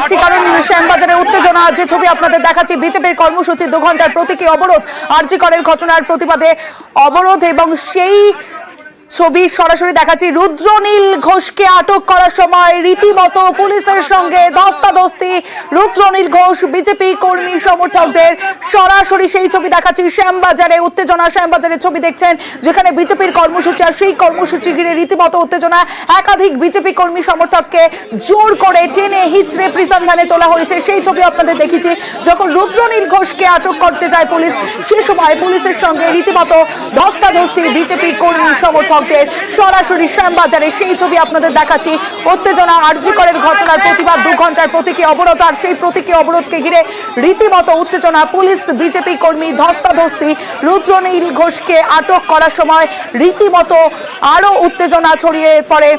দেখাচ্ছি, কারণ শ্যামবাজারে উত্তেজনা, যে ছবি আপনাদের দেখাচ্ছি। বিজেপির কর্মসূচি 2 ঘন্টার প্রতীকী অবরোধ, আরজি করের ঘটনার প্রতিবাদে অবরোধ, এবং সেই ছবি সরাসরি দেখাচ্ছি। রুদ্রনীল ঘোষকে আটক করার সময় রীতিমতো পুলিশের সঙ্গে ধস্তাধস্তি। রুদ্রনীল ঘোষ বিজেপি কর্মী সমর্থকদের, সরাসরি সেই ছবি দেখাচ্ছি। শ্যামবাজারে উত্তেজনা, শ্যামবাজারের ছবি দেখছেন, যেখানে বিজেপির কর্মসূচি, আর সেই কর্মসূচি ঘিরে রীতিমতো উত্তেজনা। একাধিক বিজেপি কর্মী সমর্থককে জোর করে টেনে হিচড়ে প্রিজন ভ্যানে তোলা হয়েছে। সেই ছবি আপনাদের দেখিয়েছি। যখন রুদ্রনীল ঘোষকে আটক করতে যায় পুলিশ, সে সময় পুলিশের সঙ্গে রীতিমতো ধস্তাধস্তি বিজেপি কর্মী সমর্থক। সরাসরি শ্যামবাজারে সেই ছবি আপনাদের দেখাচ্ছি। উত্তেজনা, আরজি করের ঘটনার প্রতিবাদ, 2 ঘন্টার প্রতীকী অবরোধ, আর সেই প্রতীকী অবরোধকে ঘিরে রীতিমতো উত্তেজনা। পুলিশ বিজেপি কর্মী ধস্তাধস্তি। রুদ্রনীল ঘোষকে আটক করার সময় রীতিমতো আরো উত্তেজনা ছড়িয়ে পড়ে।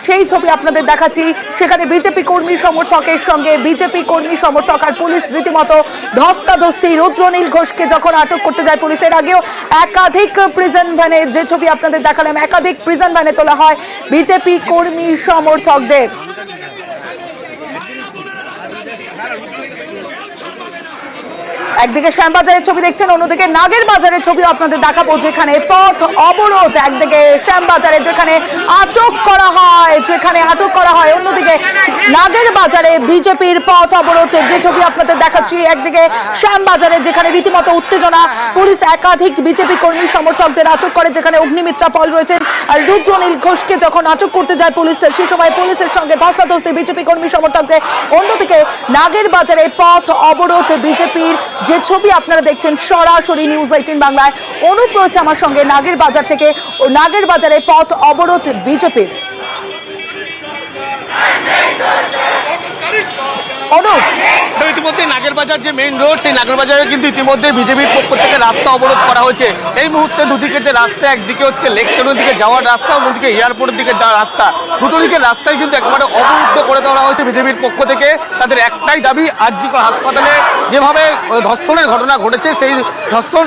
সেই ছবি আপনাদের দেখাচ্ছি। সেখানে বিজেপি কর্মী সমর্থকের সঙ্গে বিজেপি কর্মী সমর্থক আর পুলিশ রীতিমতো ধস্তাধস্তি। রুদ্রনীল ঘোষকে যখন আটক করতে যায় পুলিশের, আগেও একাধিক প্রিজন ভ্যানে, যে ছবি আপনাদের দেখালাম, একাধিক প্রিজন ভ্যানে তোলা হয় বিজেপি কর্মী সমর্থকদের। একদিকে শ্যামবাজারের ছবি দেখছেন, অন্যদিকে নাগের বাজারের ছবি আপনাদের দেখাবো, যেখানে পথ অবরোধ। একদিকে শ্যামবাজারে যেখানে আটক করা হয়, অন্যদিকে নাগের বাজারে বিজেপির পথ অবরোধ, যে ছবি আপনাদের দেখাচ্ছি। একদিকে শ্যামবাজারে যেখানে রীতিমতো উত্তেজনা, পুলিশ একাধিক বিজেপি কর্মী সমর্থকদের আটক করে, যেখানে অগ্নিমিত্রা পল রয়েছেন। আর রুদ্রনীল ঘোষকে যখন আটক করতে যায় পুলিশ, সে সময় পুলিশের সঙ্গে ধস্তাধস্তি বিজেপি কর্মী সমর্থকদের। অন্যদিকে নাগের বাজারে পথ অবরোধ বিজেপির, যে ছবি আপনারা দেখছেন সরাসরি নিউজ 18 বাংলায়। অনুপ রয়েছে আমার সঙ্গে নাগের বাজার থেকে। নাগের বাজারে পথ অবরোধ বিজেপির। অনুপ, ইতিমধ্যে নাগেরবাজার যে মেইন রোড, সেই নাগেরবাজারে কিন্তু ইতিমধ্যে বিজেপির পক্ষ থেকে রাস্তা অবরোধ করা হয়েছে। এই মুহূর্তে দুদিকে যে রাস্তা, একদিকে হচ্ছে লেকটনের দিকে যাওয়ার রাস্তা, অন্যদিকে এয়ারপোর্টের দিকে যাওয়ার রাস্তা, দুটো দিকের রাস্তায় কিন্তু একেবারে অবরুদ্ধ করে দেওয়া হয়েছে বিজেপির পক্ষ থেকে। তাদের একটাই দাবি, আরজি কর হাসপাতালে যেভাবে ধর্ষণের ঘটনা ঘটেছে, সেই ধর্ষণ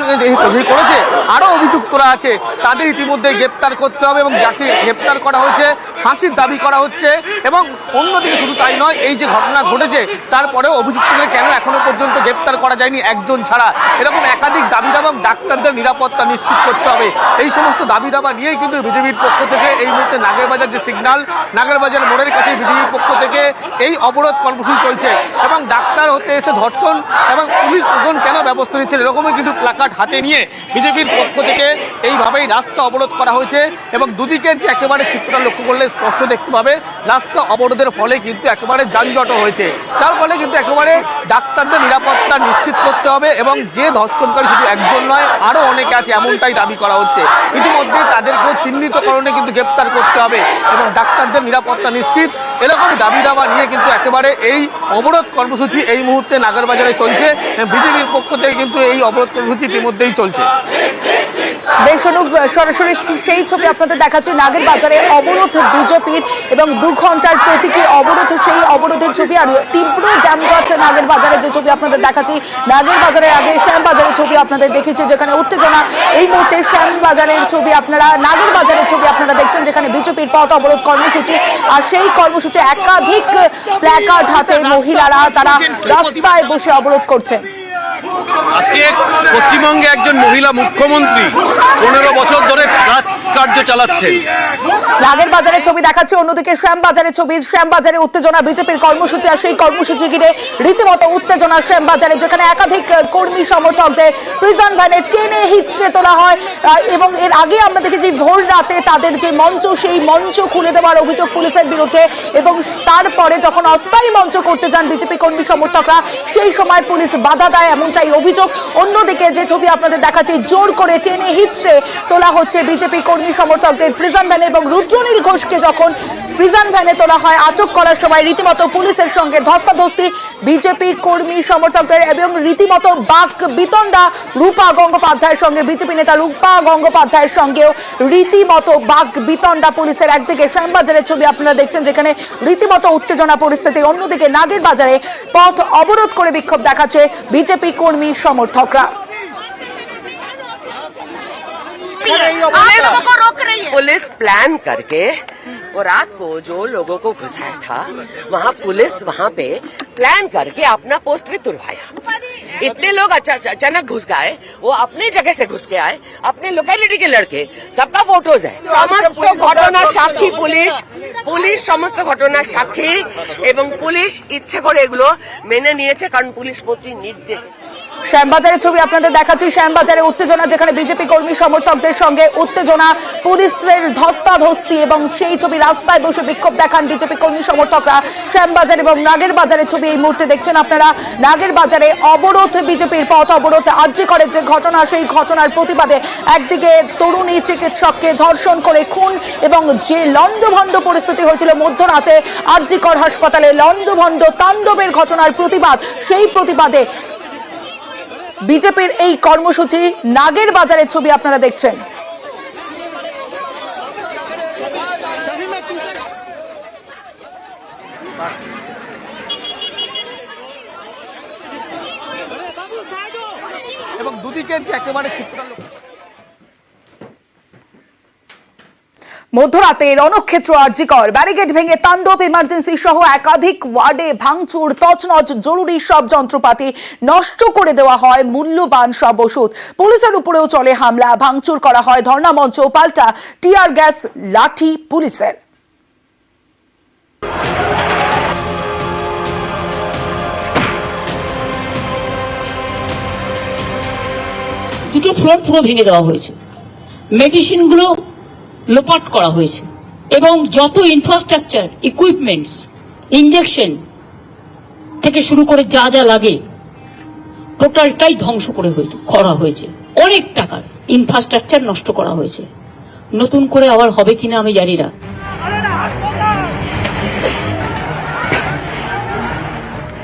করেছে আরও অভিযুক্তরা আছে, তাদের ইতিমধ্যে গ্রেপ্তার করতে হবে, এবং যাকে গ্রেপ্তার করা হয়েছে ফাঁসির দাবি করা হচ্ছে। এবং অন্যদিকে শুধু তাই নয়, এই যে ঘটনা ঘটেছে তারপরেও অভিযুক্তদের কেন এখনো পর্যন্ত গ্রেপ্তার করা যায়নি একজন ছাড়া, এরকম একাধিক দাবি দাবা। ডাক্তারদের নিরাপত্তা নিশ্চিত করতে হবে, এই সমস্ত দাবি দাবা নিয়েই কিন্তু বিজেপির পক্ষ থেকে এই মুহূর্তে নাগেরবাজার যে সিগন্যাল, নাগেরবাজার মোড়ের কাছে বিজেপির পক্ষ থেকে এই অবরোধ কর্মসূচি চলছে। এবং ডাক্তার হতে এসে ধর্ষণ এবং পুলিশ প্রশাসন কেন ব্যবস্থা নিচ্ছে, এরকমই কিন্তু প্ল্যাকার্ড হাতে নিয়ে বিজেপির পক্ষ থেকে এইভাবেই রাস্তা অবরোধ করা হয়েছে। এবং দুদিকে যে একেবারে চিত্রটা লক্ষ্য করলে স্পষ্ট দেখতে পাবে, রাস্তা অবরোধের ফলে কিন্তু একেবারে যানজট হয়েছে, যার ফলে কিন্তু একেবারে ডাক্তারদের নিরাপত্তা নিশ্চিত করতে হবে। এবং যে ধর্ষণকারী শুধু একজন নয়, আরও অনেকে আছে, এমনটাই দাবি করা হচ্ছে। ইতিমধ্যে তাদেরকেও চিহ্নিতকরণে কিন্তু গ্রেপ্তার করতে হবে এবং ডাক্তারদের নিরাপত্তা নিশ্চিত, এরকমই দাবি দাবা নিয়ে কিন্তু একেবারে এই অবরোধ কর্মসূচি এই মুহূর্তে নাগেরবাজারে চলছে। বিজেপির পক্ষ থেকে কিন্তু এই অবরোধ কর্মসূচি ইতিমধ্যেই চলছে। সরাসরি সেই ছবি আপনাদের দেখাচ্ছি। নাগের বাজারে অবরোধ বিজেপির, এবং 2 ঘন্টার প্রতীকী অবরোধ, সেই অবরোধের ছবি। আর তীব্র যানজট নাগের বাজারে, যে ছবি আপনাদের দেখাচ্ছি। নাগের বাজারের আগে শ্যামবাজারের ছবি আপনাদের দেখেছি, যেখানে উত্তেজনা। এই মুহূর্তে শ্যামবাজারের ছবি আপনারা, নাগের বাজারের ছবি আপনারা দেখছেন, যেখানে বিজেপির পথ অবরোধ কর্মসূচি। আর সেই কর্মসূচি একাধিক প্ল্যাকার্ড হাতে মহিলারা তারা রাস্তায় বসে অবরোধ করছেন। আজকে পশ্চিমবঙ্গে একজন মহিলা মুখ্যমন্ত্রী 15 বছর ধরে কার্য চালাচ্ছেন। নাগের বাজারের ছবি দেখাচ্ছে, অন্যদিকে শ্যামবাজারের ছবি। শ্যামবাজারে উত্তেজনা বিজেপির কর্মসূচি, আর সেই কর্মসূচি ঘিরে রীতিমতো উত্তেজনা শ্যামবাজারে, যেখানে একাধিক কর্মী সমর্থকদের প্রিজন ভ্যানে টেনে হিচড়ে তোলা হয়। এবং এর আগে আমরা দেখেছি ভোর রাতে তাদের যে মঞ্চ, সেই মঞ্চ খুলে দেওয়ার অভিযোগ পুলিশের বিরুদ্ধে। এবং তারপরে যখন অস্থায়ী মঞ্চ করতে যান বিজেপি কর্মী সমর্থকরা, সেই সময় পুলিশ বাধা দেয়, এমনটাই অভিযোগ। অন্যদিকে যে ছবি আপনাদের দেখাচ্ছি, জোর করে টেনে হিচড়ে তোলা হচ্ছে বিজেপি কর্মী সমর্থকদের প্রিজন ভ্যানে। এবং রুদ্রনীল ঘোষকে যখন প্রিজন ভ্যানে তোলা হয় আটক করার সময়, রীতিমতো পুলিশের সঙ্গে ধস্তাধস্তি বিজেপি কর্মী সমর্থকদের। এবং রীতিমতো বাক বিতণ্ডা রূপা গঙ্গোপাধ্যায়ের সঙ্গে, বিজেপি নেতা রূপা গঙ্গোপাধ্যায়ের সঙ্গেও রীতিমতো বাক বিতণ্ডা পুলিশের। একদিকে শ্যামবাজারের ছবি আপনারা দেখছেন, যেখানে রীতিমতো উত্তেজনা পরিস্থিতি। অন্যদিকে নাগের বাজারে পথ অবরোধ করে বিক্ষোভ দেখাচ্ছে বিজেপি কর্মী সমর্থকরা। पुलिस प्लान करके वो रात को जो लोगों को घुसाया था वहाँ पुलिस वहाँ पे प्लान करके अपना पोस्ट भी तुड़वाया। इतने लोग अचानक घुस गए, वो अपने जगह से घुस के आए, अपने लोकेलिटी के लड़के, सबका फोटोज है। समस्त घटना साक्षी পুলিশ সমস্ত ঘটনার সাক্ষী এবং পুলিশ ইচ্ছে করে এগুলো মেনে নিয়েছে, কারণ পুলিশ মন্ত্রীর নির্দেশ। শ্যামবাজারের ছবি আপনাদের দেখাচ্ছি। শ্যামবাজারে উত্তেজনা, যেখানে বিজেপি কর্মী সমর্থকদের সঙ্গে উত্তেজনা, পুলিশের ধস্তাধস্তি এবং সেই ছবি, রাস্তায় বসে বিক্ষোভ দেখান বিজেপি কর্মী সমর্থকরা। শ্যামবাজার এবং নাগের বাজারের ছবি এই মুহূর্তে দেখছেন আপনারা। নাগের বাজারে অবরোধ, বিজেপির পথ অবরোধ। আরজি করের যে ঘটনা, সেই ঘটনার প্রতিবাদে একদিকে তরুণী চিকিৎসককে ধর্ষণ করে খুন এবং যে লণ্ডভণ্ড পরিস্থিতি হয়েছিল মধ্যরাতে আরজি কর হাসপাতালে, লণ্ডভণ্ড তাণ্ডবের ঘটনার প্রতিবাদ, সেই প্রতিবাদে বিজেপির এই কর্মসূচি। নাগের বাজারের ছবি আপনারা দেখছেন। এবং দুদিকে যে একেবারে মধ্যরাতে রণক্ষেত্র আরজিকর, ব্যারিকেড ভেঙে তাণ্ডব, ইমার্জেন্সি সহ একাধিক ওয়ার্ডে ভাঙচুর, তছনছ জরুরি সব যন্ত্রপাতি, নষ্ট করে দেওয়া হয় মূল্যবান সব ওষুধ। পুলিশের উপরেও চলে হামলা, ভাঙচুর করা হয় ধর্ণা মঞ্চ, পাল্টা টিয়ার গ্যাস, লাঠি পুলিশের। দুটো ফ্লোর পুরো ভেঙে দেওয়া হয়েছে, মেডিসিনগুলো লোপাট করা হয়েছে এবং যত ইনফ্রাস্ট্রাকচার, ইকুইপমেন্টস, ইনজেকশন থেকে শুরু করে যা যা লাগে টোটালটাই ধ্বংস করা হয়েছে। অনেক টাকার ইনফ্রাস্ট্রাকচার নষ্ট করা হয়েছে। নতুন করে আবার হবে কিনা আমি জানি না।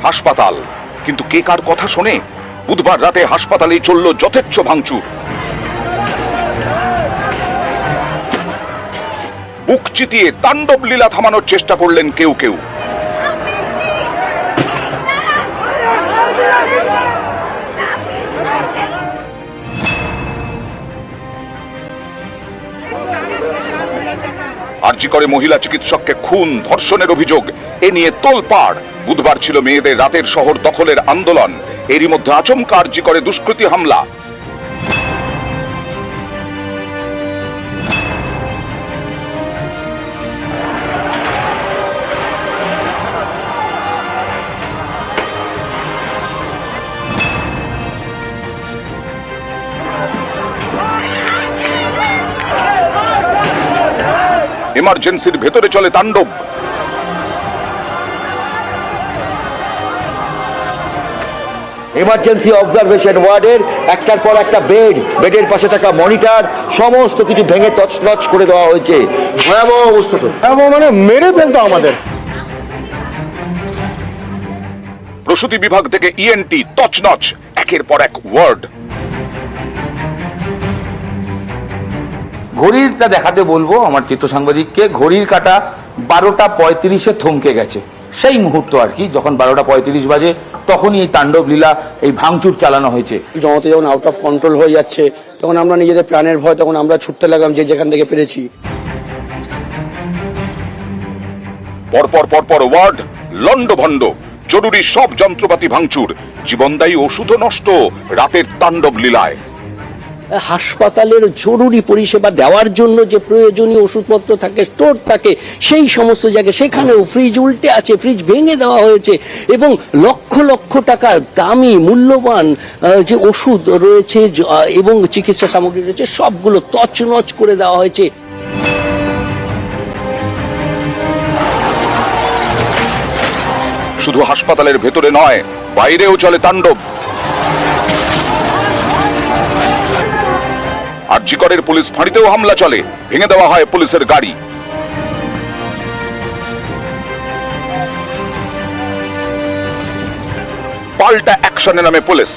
হাসপাতাল, কিন্তু কে কার কথা শোনে? বুধবার রাতে হাসপাতালেই চলল যথেচ্ছ ভাঙচুর। বুক চিতিয়ে তাণ্ডব লীলা থামানোর চেষ্টা করলেন কেউ কেউ। আরজি করে মহিলা চিকিৎসককে খুন, ধর্ষণের অভিযোগ, এ নিয়ে তোলপাড়। বুধবার ছিল মেয়েদের রাতের শহর দখলের আন্দোলন, এরই মধ্যে আচমকা আরজি করে দুষ্কৃতী হামলা। এমার্জেন্সির ভেতরে চলে তাণ্ডব। এমার্জেন্সি অবজারভেশন ওয়ার্ডের একটার পর একটা বেডের পাশে থাকা মনিটর, সমস্ত কিছু ভেঙে তছনছ করে দেওয়া হয়েছে। ভয়াবহ অবস্থা, তো মানে মেরে ফেলতো আমাদের। প্রসূতি বিভাগ থেকে ইএনটি তছনছ, একের পর এক ওয়ার্ড। ঘড়িটা দেখাতে বলবো আমার চিত্র সাংবাদিককে। ঘড়ির কাঁটা 12:35 থমকে গেছে। সেই মুহূর্ত আর কি, যখন 12:35 বাজে তখনই এই তাণ্ডব লীলা, এই ভাঙচুর চালানো হয়েছে। জমাতে যখন আউট অফ কন্ট্রোল হয়ে যাচ্ছে, তখন আমরা নিজেদের প্রাণের ভয়, তখন আমরা ছুটতে লাগলাম যে যেখান থেকে পেরেছি। পরপর ওয়ার্ড লন্ডভন্ড, জরুরি সব যন্ত্রপাতি ভাঙচুর, জীবনদায়ী ওষুধও নষ্ট রাতের তাণ্ডব লীলায়। হাসপাতালের জরুরি পরিষেবা দেওয়ার জন্য যে প্রয়োজনীয় ওষুধপত্র থাকে, স্টোর থাকে, সেই সমস্ত জায়গায় সেখানেও ফ্রিজ উল্টে আছে, ফ্রিজ ভেঙে দেওয়া হয়েছে এবং লক্ষ লক্ষ টাকার দামি মূল্যবান যে ওষুধ রয়েছে এবং চিকিৎসা সামগ্রী রয়েছে, সবগুলো তছনছ করে দেওয়া হয়েছে। শুধু হাসপাতালের ভেতরে নয়, বাইরেও চলে তাণ্ডব। আরজি করের পুলিশ ফাঁড়িতেও হামলা চলে, ভেঙে দেওয়া হয় পুলিশের গাড়ি। পাল্টা অ্যাকশনে নামে পুলিশ।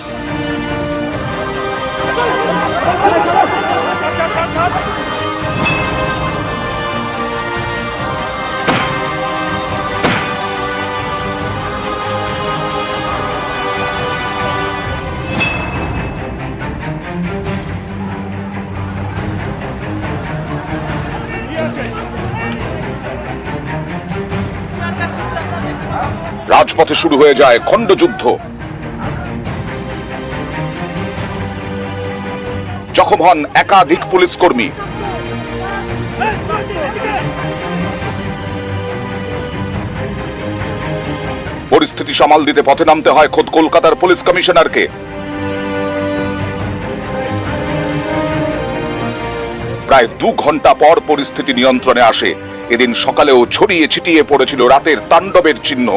রাজপথে শুরু হয়ে যায় খণ্ডযুদ্ধ। জখম হন একাধিক পুলিশ কর্মী। পরিস্থিতি সামাল দিতে পথে নামতে হয় খোদ কলকাতার পুলিশ কমিশনারকে। প্রায় 2 ঘন্টা পর পরিস্থিতি নিয়ন্ত্রণে আসে। এদিন সকালেও ছড়িয়ে ছিটিয়ে পড়েছিল রাতের তাণ্ডবের চিহ্ন।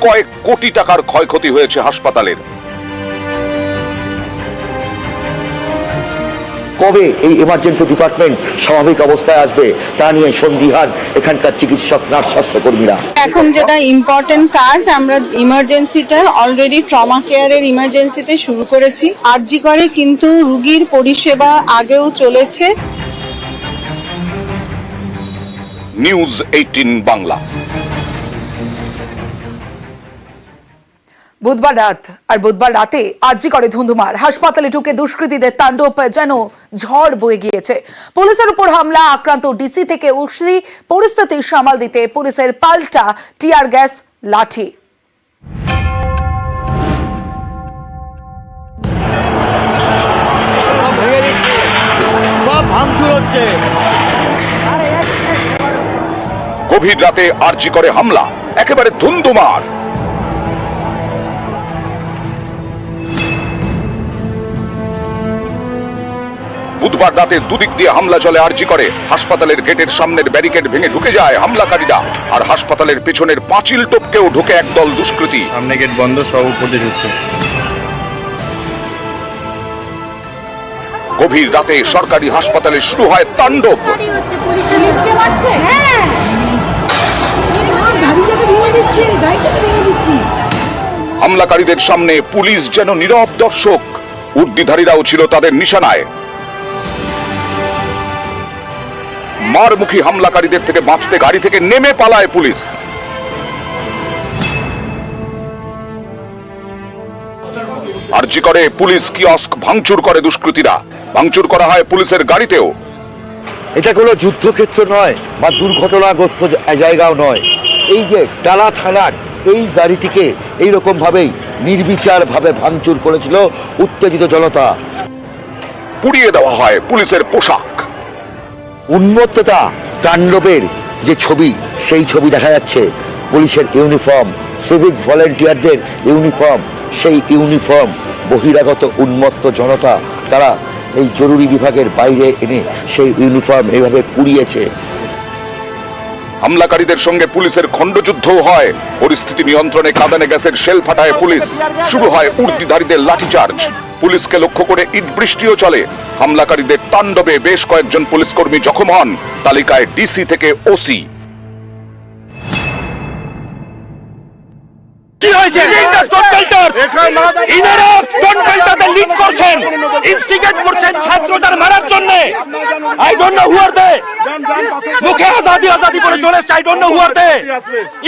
কয়েক কোটি টাকার ক্ষয়ক্ষতি হয়েছে হাসপাতালের। কবে এই এমার্জেন্সি ডিপার্টমেন্ট স্বাভাবিক অবস্থায় আসবে তা নিয়ে সন্দিহান এখানকার চিকিৎসক, নার্স, স্বাস্থ্যকর্মীরা। এখন যেটা ইম্পর্টেন্ট কাজ, আমরা ইমার্জেন্সিটা অলরেডি ট্রমা কেয়ারের ইমার্জেন্সিতে শুরু করেছি। আরজি করে কিন্তু রোগীর পরিষেবা আগেও চলেছে। নিউজ 18 বাংলা। বুধবার রাত আর বুধবার রাতে আরজি করে ধুন্ধুমার। হাসপাতালে ঢুকে দুষ্কৃতীদের তাণ্ডব যেন ঝড় বয়ে গিয়েছে। পুলিশের উপর হামলা, আক্রান্ত ডিসি থেকে ওসি, পরিস্থিতি সামাল দিতে পুলিশের পাল্টা টিয়ার গ্যাস, লাঠি। গভীর রাতে আরজি করে হামলা, একেবারে ধুন্ধুমার। বুধবার রাতে দুদিক দিয়ে হামলা চলে আরজি করে। হাসপাতালের গেটের সামনের ব্যারিকেড ভেঙে ঢুকে যায় হামলাকারীরা, আর হাসপাতালের পেছনের পাঁচিল টপকেও ঢুকে একদল দুষ্কৃতী। সামনে গেট বন্ধ, সব উপর দিয়ে ঢুকছে। গভীর রাতে সরকারি হাসপাতালে শুরু হয় তাণ্ডব। হামলাকারীদের সামনে পুলিশ যেন নীরব দর্শক। উর্দিধারীরাও ছিল তাদের নিশানায়। মারমুখী হামলাকারীদের থেকে বাঁচতে গাড়ি থেকে নেমে পালায় পুলিশ। আরজি করে পুলিশ কিয়স্ক ভাঙচুর করে দুষ্কৃতীরা। ভাঙচুর করা হয় পুলিশের গাড়িতেও। এটা কোনো যুদ্ধক্ষেত্র নয় বা দুর্ঘটনাগ্রস্ত জায়গাও নয়। এই যে টালা থানার এই গাড়িটিকে এইরকম ভাবেই নির্বিচার ভাবে ভাঙচুর করেছিল উত্তেজিত জনতা। পুড়িয়ে দেওয়া হয় পুলিশের পোশাক। উন্মত্ততা তাণ্ডবের যে ছবি, সেই ছবি দেখা যাচ্ছে। পুলিশের ইউনিফর্ম, সিভিক ভলেন্টিয়ারদের ইউনিফর্ম, সেই ইউনিফর্ম বহিরাগত উন্মত্ত জনতা তারা এই জরুরি বিভাগের বাইরে এনে সেই ইউনিফর্ম এইভাবে পুড়িয়েছে। হামলাকারীদের সঙ্গে পুলিশের খণ্ডযুদ্ধও হয়। পরিস্থিতি নিয়ন্ত্রণে কাঁদানে গ্যাসের শেল ফাটায় পুলিশ। শুরু হয় উর্দিধারীদের লাঠিচার্জ। পুলিশকে লক্ষ্য করে ইট বৃষ্টিও চলে। হামলাকারীদের তাণ্ডবে বেশ কয়েকজন পুলিশ কর্মী জখম হন, তালিকায় ডিসি থেকে ওসি। কি হয়েছে? লিড করছেন, ইনস্টিগেট করছেন ছাত্রদের মারার জন্য। আই ডোন্ট নো হু আর দে। মুখে আজাদি আজাদি করে চলে এসছে। আই ডোন্ট নো হু আর দে।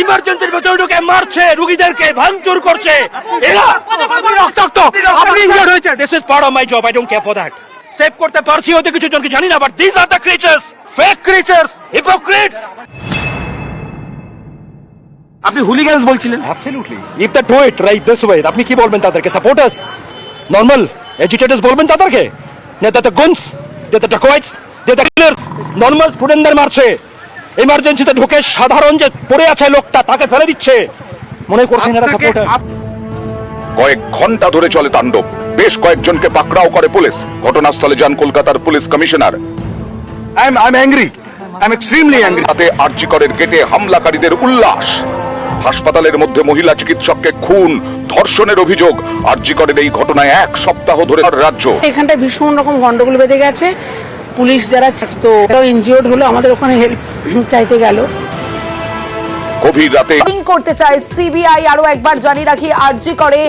ইমার্জেন্সির ভেতরে ঢুকে মারছে, রোগীদেরকে ভাঙচুর করছে। এরা রক্তাক্ত, আপনি ইনজিওর্ড হয়েছে। This is part of my job, I don't care for that. Save করতে পারছি হয়তো কিছু জনকে, জানি না, but this are the creatures, fake creatures, hypocrites. আপনি হুলিগানস বলছিলেন। Absolutely, if the do it right this way, আপনি কি বলবেন তাদেরকে? সাপোর্টার্স, নরমাল এজিটেটর্স বলবেন তাদেরকে? না, the goons, the dacoits, the killers normal স্টুডেন্টদের মারছে। ইমার্জেন্সিতে ঢুকে সাধারণ যে পড়ে আছে লোকটা, তাকে ফেলে দিচ্ছে। মনে করছেন এরা সাপোর্টার? কয়েক ঘন্টা ধরে চলে তাণ্ডব। বেশ কয়েকজনকে পাকড়াও করে পুলিশ। ঘটনাস্থলে যান কলকাতার police commissioner. I am angry, I am extremely angry. রাতে আরজি করের গেটে হামলাকারীদের উল্লাস। হাসপাতালের মধ্যে মহিলা চিকিৎসককে খুন, ধর্ষণের অভিযোগ। আরজি করের এই ঘটনায় 1 সপ্তাহ ধরে রাজ্য। এখানটা ভীষণ রকম গন্ডগোল বেঁধে গেছে। পুলিশ যারা তো ইনজিওর্ড হলো, আমাদের ওখানে হেল্প চাইতে গেল। গভীর রাতে করতে চায় সিবিআই। আরো একবার জানিয়ে রাখি, আরজি করে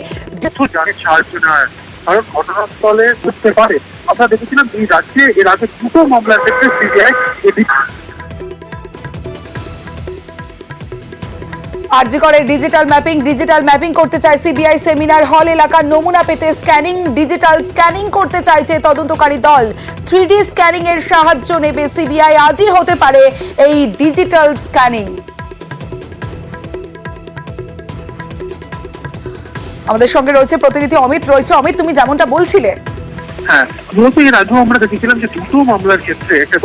কারণ ঘটনাস্থলে ঘটতে পারে। আমরা দেখেছিলাম এই রাজ্যে এর আগে 2টো মামলার ক্ষেত্রে সিবিআই আরজি করে ডিজিটাল ম্যাপিং করতে চায় সিবিআই। সেমিনার হল এলাকার নমুনা পেতে ডিজিটাল স্ক্যানিং করতে চাইছে তদন্তকারী দল। 3D স্ক্যানিং এর সাহায্য নেবে সিবিআই। আজই হতে পারে এই ডিজিটাল স্ক্যানিং। আমাদের সঙ্গে রয়েছে প্রতিনিধি অমিত। অমিত, তুমি যেমনটা বলছিলে, হ্যাঁ, মূলত এর আগেও আমরা দেখেছিলাম যে দুটো মামলার ক্ষেত্রে একটা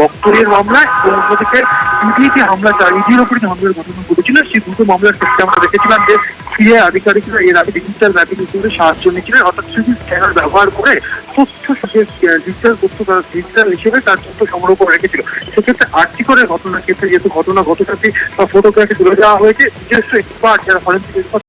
বক্তব্যের মামলা এবং অন্যদিকে ইডিতে হামলা, ইডির উপরে যে হামলার ঘটনা ঘটেছিল, সেই দুটো মামলার ক্ষেত্রে আমরা দেখেছিলাম যে সিবিআই আধিকারিকরা এর আগে ডিজিটাল ম্যাপিং হিসেবে সাহায্য নিয়েছিলেন, অর্থাৎ 3D স্ক্যানার ব্যবহার করে ডিজিটাল হিসেবে তার তথ্য সংগ্রহ করে রেখেছিল। সেক্ষেত্রে আরজি করে ঘটনার ক্ষেত্রে যেহেতু ঘটনা ঘটে থাকে বা ফটোগ্রাফি তুলে দেওয়া হয়েছে, নিজস্ব এক্সপার্ট যারা ফরেন্সিক এক্সপার্ট